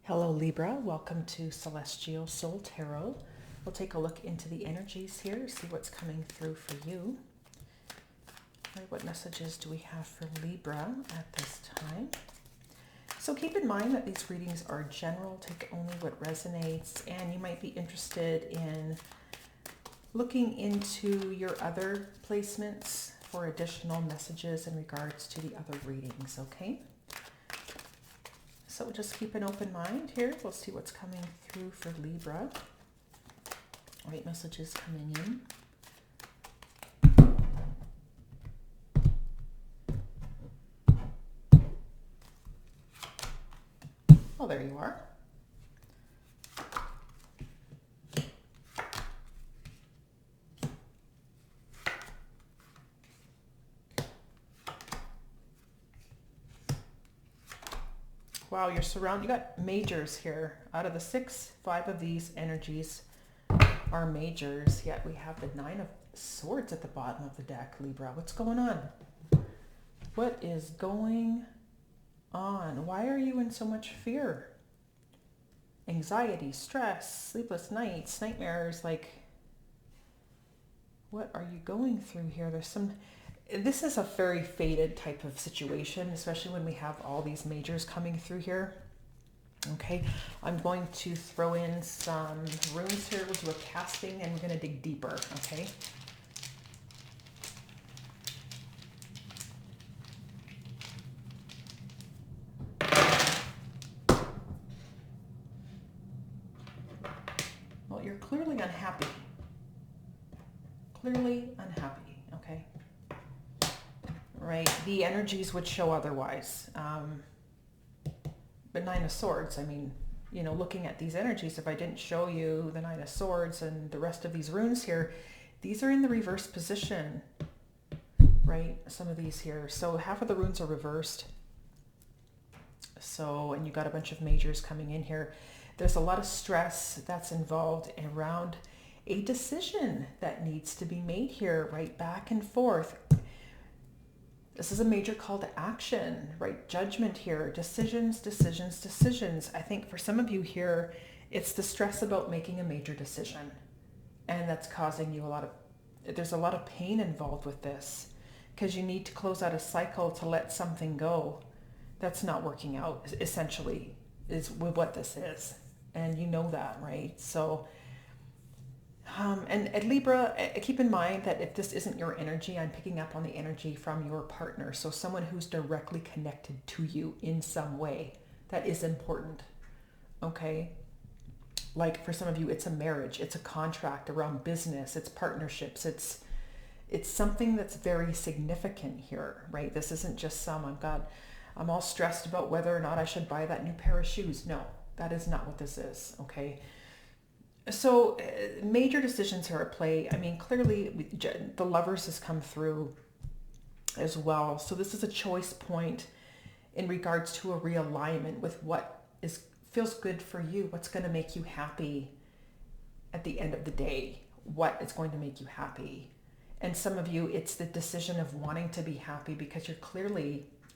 Hello Libra, welcome to Celestial Soul Tarot. We'll take a look into the energies here, see what's coming through for you. Right, what messages do we have for Libra at this time? So keep in mind that these readings are general, take only what resonates, and you might be interested in looking into your other placements for additional messages in regards to the other readings, okay? So just keep an open mind here. We'll see what's coming through for Libra. All right, messages coming in. Oh, there you are. Wow, you're surrounded. You got majors here. Out of the 6, 5 of these energies are majors. Yet we have the 9 of Swords at the bottom of the deck, Libra. What's going on? What is going on? Why are you in so much fear? Anxiety, stress, sleepless nights, nightmares. Like, what are you going through here? This is a very faded type of situation, especially when we have all these majors coming through here. Okay, I'm going to throw in some runes here. We'll do a casting and we're going to dig deeper, okay? Well, you're clearly unhappy. Clearly unhappy, okay? Right, the energies would show otherwise. But 9 of Swords, I mean, you know, looking at these energies, if I didn't show you the 9 of Swords and the rest of these runes here, these are in the reverse position, right? Some of these here. So half of the runes are reversed. So, and you got a bunch of majors coming in here. There's a lot of stress that's involved around a decision that needs to be made here, right? Back and forth. This is a major call to action, right? Judgment here, decisions, decisions, decisions. I think for some of you here, it's the stress about making a major decision. And that's causing you there's a lot of pain involved with this because you need to close out a cycle to let something go. That's not working out, essentially, is what this is. And you know that, right? So, and Libra, keep in mind that if this isn't your energy, I'm picking up on the energy from your partner. So someone who's directly connected to you in some way. That is important. Okay? Like for some of you, it's a marriage, it's a contract around business, it's partnerships, it's something that's very significant here, right? This isn't just I'm all stressed about whether or not I should buy that new pair of shoes. No, that is not what this is, okay? So major decisions here at play. I mean, clearly the Lovers has come through as well. So this is a choice point in regards to a realignment with what feels good for you, what's going to make you happy at the end of the day, what is going to make you happy. And some of you, it's the decision of wanting to be happy because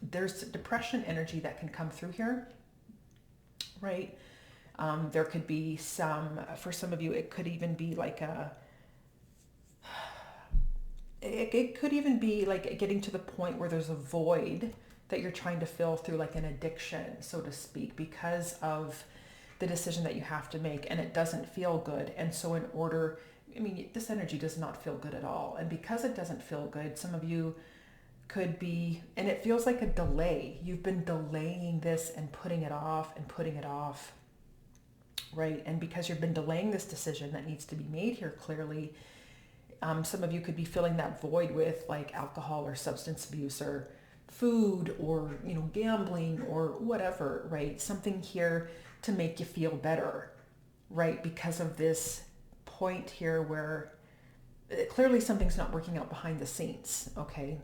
there's depression energy that can come through here, right? There could be for some of you, it could even be like it could even be like getting to the point where there's a void that you're trying to fill through like an addiction, so to speak, because of the decision that you have to make and it doesn't feel good. And so this energy does not feel good at all. And because it doesn't feel good, some of you could be, and it feels like a delay. You've been delaying this and putting it off and putting it off. Right. And because you've been delaying this decision that needs to be made here clearly, some of you could be filling that void with like alcohol or substance abuse or food or, gambling or whatever, right? Something here to make you feel better, right? Because of this point here where clearly something's not working out behind the scenes. Okay.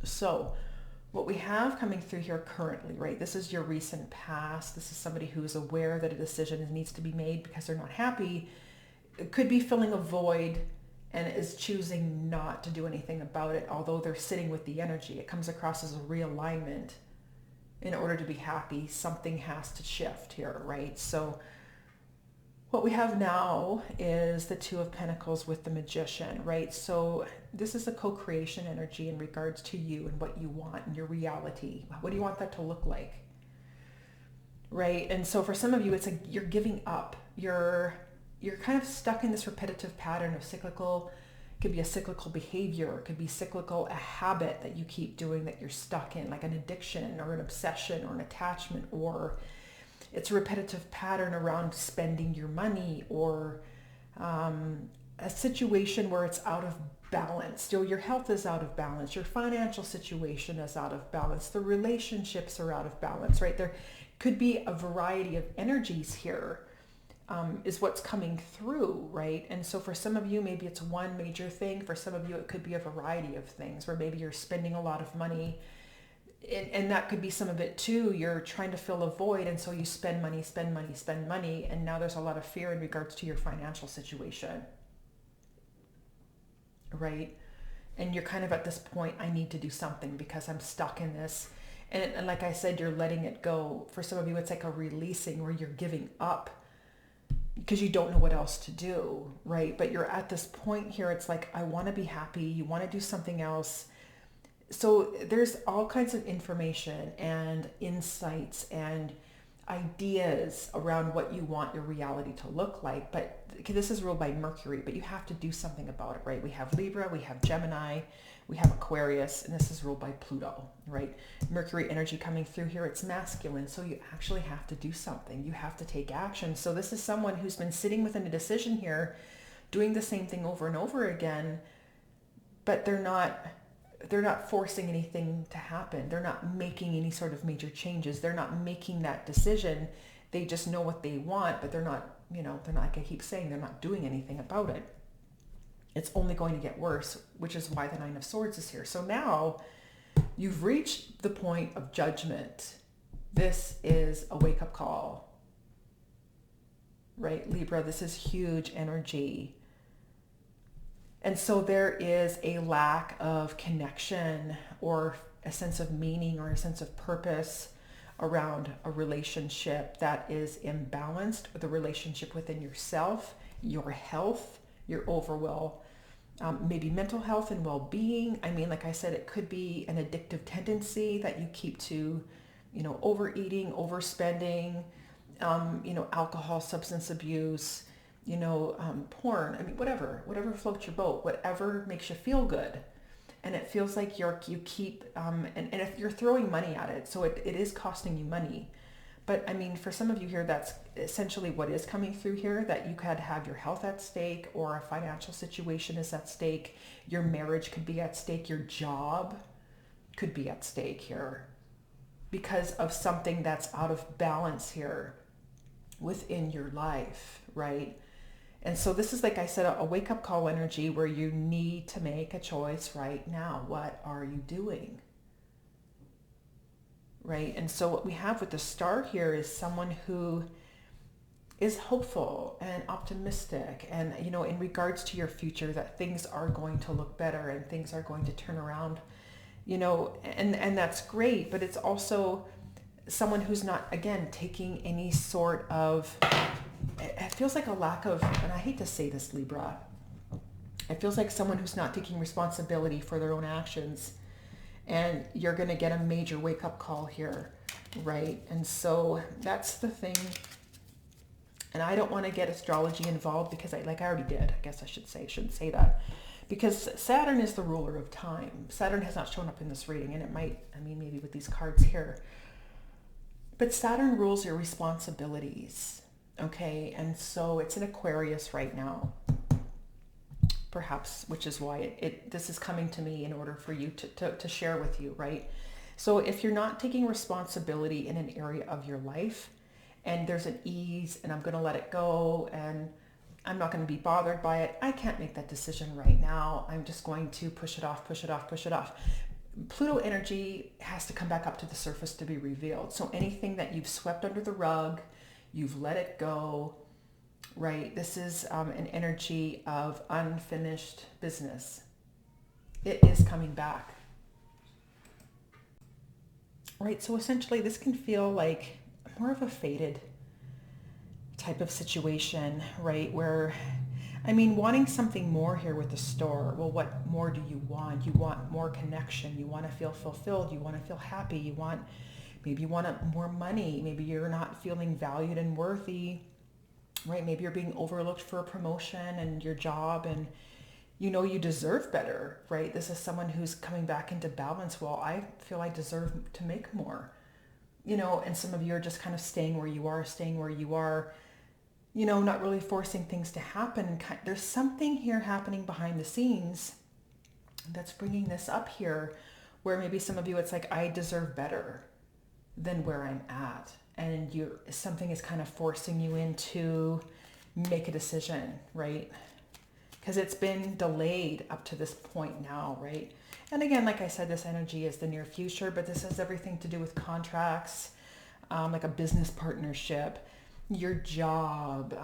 So what we have coming through here currently, right? This is your recent past. This is somebody who is aware that a decision needs to be made because they're not happy. It could be filling a void and is choosing not to do anything about it, although they're sitting with the energy. It comes across as a realignment, in order to be happy, something has to shift here, right? So what we have now is the Two of Pentacles with the Magician, right? So this is a co-creation energy in regards to you and what you want and your reality. What do you want that to look like? Right? And so for some of you, it's like you're giving up. You're kind of stuck in this repetitive pattern of cyclical. It could be a cyclical behavior. It could be cyclical, a habit that you keep doing that you're stuck in, like an addiction or an obsession or an attachment, or it's a repetitive pattern around spending your money, or a situation where it's out of balance. So your health is out of balance. Your financial situation is out of balance. The relationships are out of balance, right? There could be a variety of energies here, is what's coming through, right? And so for some of you, maybe it's one major thing. For some of you, it could be a variety of things where maybe you're spending a lot of money. And that could be some of it too. You're trying to fill a void, and so you spend money, and now there's a lot of fear in regards to your financial situation, right? And you're kind of at this point, I need to do something because I'm stuck in this. And like I said, you're letting it go. For some of you, it's like a releasing where you're giving up because you don't know what else to do, right? But you're at this point here, it's like, I want to be happy. You want to do something else. So there's all kinds of information and insights and ideas around what you want your reality to look like. But this is ruled by Mercury, but you have to do something about it, right? We have Libra, we have Gemini, we have Aquarius, and this is ruled by Pluto, right? Mercury energy coming through here, it's masculine. So you actually have to do something. You have to take action. So this is someone who's been sitting within a decision here, doing the same thing over and over again, but they're not forcing anything to happen. They're not making any sort of major changes. They're not making that decision. They just know what they want, but they're not, like I keep saying, they're not doing anything about it. It's only going to get worse, which is why the Nine of Swords is here. So now you've reached the point of judgment. This is a wake-up call, right? Libra, this is huge energy. And so there is a lack of connection or a sense of meaning or a sense of purpose around a relationship that is imbalanced, the relationship within yourself, your health, your overall, maybe mental health and well-being. I mean, like I said, it could be an addictive tendency that you keep to, overeating, overspending, alcohol, substance abuse, porn. I mean, whatever floats your boat, whatever makes you feel good. And it feels like you keep, and if you're throwing money at it, so it is costing you money. But I mean, for some of you here, that's essentially what is coming through here, that you could have your health at stake, or a financial situation is at stake. Your marriage could be at stake. Your job could be at stake here because of something that's out of balance here within your life, right? And so this is, like I said, a wake-up call energy where you need to make a choice right now. What are you doing? Right? And so what we have with the Star here is someone who is hopeful and optimistic and, in regards to your future, that things are going to look better and things are going to turn around, and that's great. But it's also someone who's not, again, taking any sort of, it feels like a lack of, and I hate to say this, Libra, it feels like someone who's not taking responsibility for their own actions. And you're going to get a major wake-up call here, right? And so that's the thing. And I don't want to get astrology involved because I already did. I guess I shouldn't say that. Because Saturn is the ruler of time. Saturn has not shown up in this reading, and it might, maybe with these cards here. But Saturn rules your responsibilities, okay? And so it's in Aquarius right now. Perhaps, which is why this is coming to me in order for you to share with you, right? So if you're not taking responsibility in an area of your life, and there's an ease, and I'm going to let it go, and I'm not going to be bothered by it, I can't make that decision right now. I'm just going to push it off. Pluto energy has to come back up to the surface to be revealed. So anything that you've swept under the rug, you've let it go, right? This is an energy of unfinished business. It is coming back. right? So essentially this can feel like more of a fated type of situation, right? Where, I mean, wanting something more here with the store. Well, what more do you want? You want more connection. You want to feel fulfilled. You want to feel happy. Maybe you want more money. Maybe you're not feeling valued and worthy, right? Maybe you're being overlooked for a promotion and your job, and you know you deserve better, right? This is someone who's coming back into balance. Well, I feel I deserve to make more, and some of you are just kind of staying where you are, not really forcing things to happen. There's something here happening behind the scenes that's bringing this up here, where maybe some of you, it's like, I deserve better than where I'm at. And something is kind of forcing you into make a decision, right? Because it's been delayed up to this point now, right? And again, like I said, this energy is the near future, but this has everything to do with contracts, like a business partnership, your job,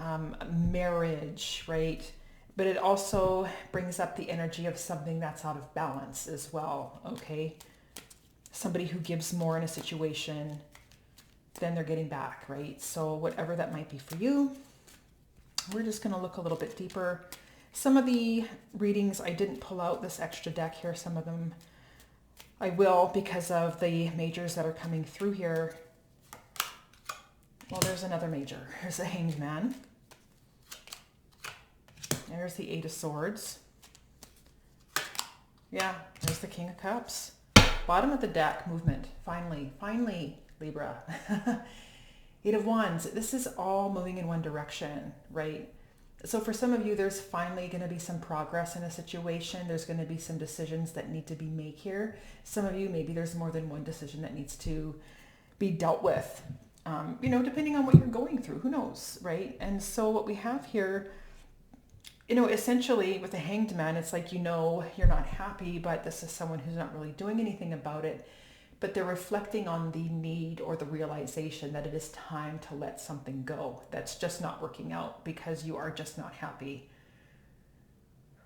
marriage, right? But it also brings up the energy of something that's out of balance as well, okay? Somebody who gives more in a situation than they're getting back, right? So whatever that might be for you, we're just going to look a little bit deeper. Some of the readings, I didn't pull out this extra deck here. Some of them I will, because of the majors that are coming through here. Well, there's another major. There's a Hanged Man. There's the Eight of Swords. Yeah, there's the King of Cups. Bottom of the deck, movement. Finally, Libra. Eight of Wands. This is all moving in one direction, right? So for some of you, there's finally going to be some progress in a situation. There's going to be some decisions that need to be made here. Some of you, maybe there's more than one decision that needs to be dealt with, depending on what you're going through. Who knows, right? And so what we have here, essentially with the Hanged Man, it's like, you're not happy, but this is someone who's not really doing anything about it. But they're reflecting on the need or the realization that it is time to let something go that's just not working out because you are just not happy,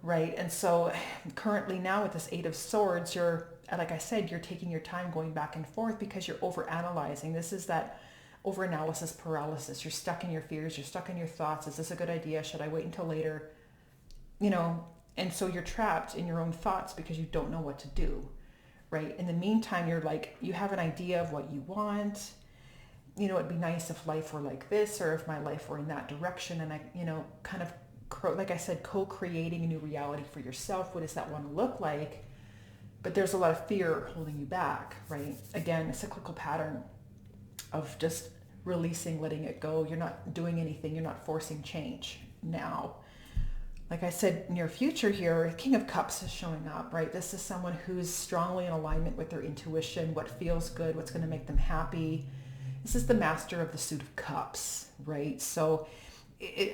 right? And so currently now with this Eight of Swords, like I said, you're taking your time going back and forth because you're overanalyzing. This is that overanalysis paralysis. You're stuck in your fears. You're stuck in your thoughts. Is this a good idea? Should I wait until later? And so you're trapped in your own thoughts because you don't know what to do. Right. In the meantime, you have an idea of what you want. It'd be nice if life were like this, or if my life were in that direction. And I, kind of, like I said, co-creating a new reality for yourself. What does that want to look like? But there's a lot of fear holding you back, right? Again, a cyclical pattern of just releasing, letting it go. You're not doing anything. You're not forcing change now. Like I said, near future here, King of Cups is showing up, right? This is someone who's strongly in alignment with their intuition, what feels good, what's going to make them happy. This is the Master of the Suit of Cups, right? So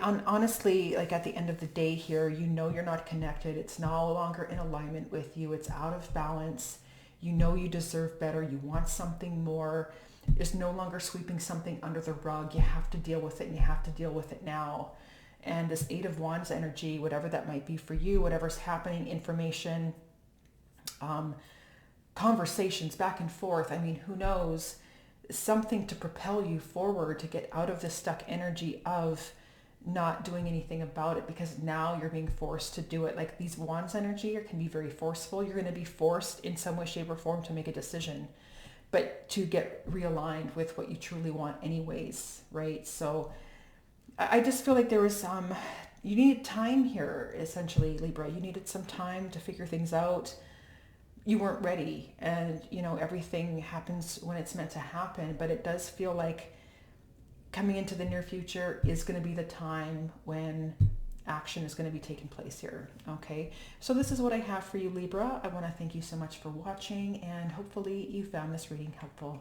honestly, like at the end of the day here, you're not connected. It's no longer in alignment with you. It's out of balance. You deserve better. You want something more. It's no longer sweeping something under the rug. You have to deal with it, and you have to deal with it now. And this Eight of Wands energy, whatever that might be for you, whatever's happening, information, conversations back and forth. I mean, who knows? Something to propel you forward to get out of this stuck energy of not doing anything about it, because now you're being forced to do it. Like these Wands energy can be very forceful. You're going to be forced in some way, shape, or form to make a decision, but to get realigned with what you truly want anyways, right? So I just feel like there was you needed time here, essentially, Libra. You needed some time to figure things out. You weren't ready, and everything happens when it's meant to happen, but it does feel like coming into the near future is going to be the time when action is going to be taking place here. Okay, so this is what I have for you, Libra. I want to thank you so much for watching, and hopefully you found this reading helpful.